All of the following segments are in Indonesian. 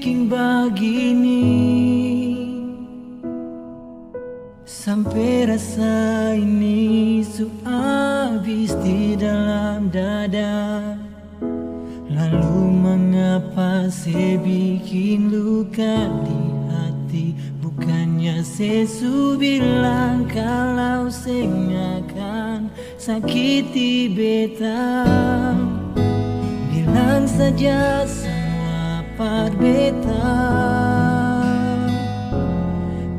bikin begini, sampai rasa ini su habis di dalam dada. Lalu mengapa saya bikin luka di hati? Bukannya sesu bilang kalau saya akan sakiti beta. Bilang saja semua part beta.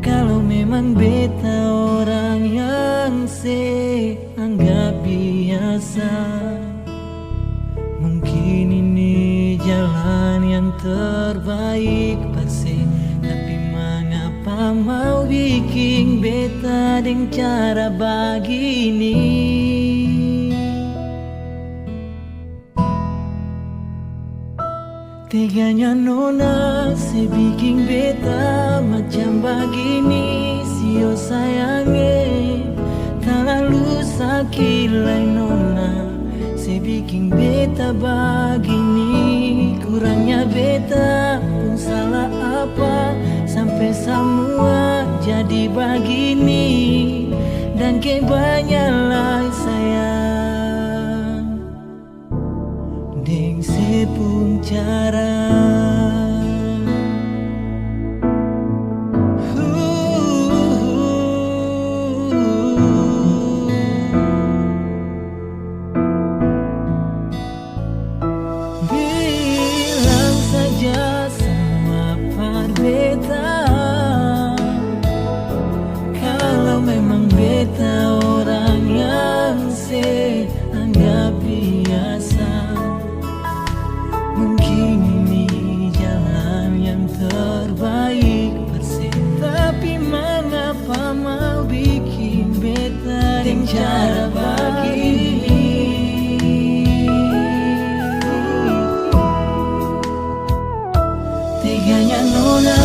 Kalau memang beta orang yang saya anggap biasa, mungkin ini jalan yang terbaik pasti. Tapi mengapa mau bikin beta dengan cara begini? Teganya nona saya bikin beta macam begini. Sio sayangnya terlalu sakit lah nona. Saya bikin beta begini. Kurangnya beta pun salah apa sampai semua jadi begini. Dan kebanyalah sayang deng sepung cara. Bilang saja semua part beta. Kalau memang beta orang yang saya anggap biasa, mungkin ini jalan yang terbaik persen. Tapi mengapa mau bikin beta dengan cara begini? Teganya nona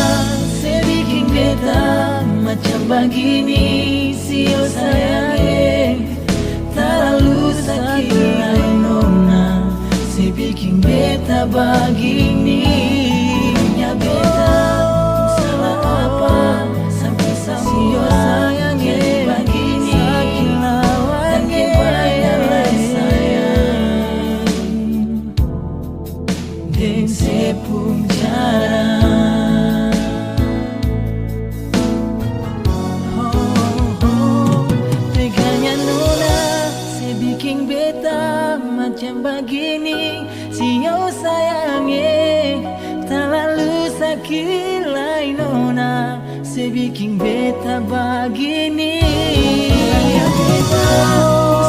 saya bikin beta macam begini. Sio sayangnya terlalu sakit lah nona. Saya bikin beta begini. Ya beta salah apa sampai sio sayangnya begini. Dan kebanyakan sayang dan sepung cara. Teganya nona saya bikin beta macam begini. Sio sayangnya terlalu sakit lah nona. Saya bikin beta begini. Ya beta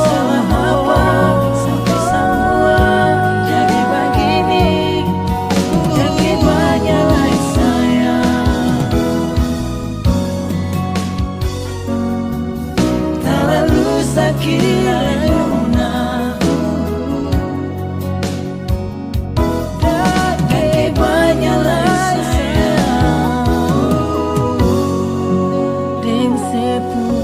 salah apa sampai semua jadi begini. Dan kebanyakan sayang terlalu sakit lah nona. Dan kebanyakan sayang deng sepuluh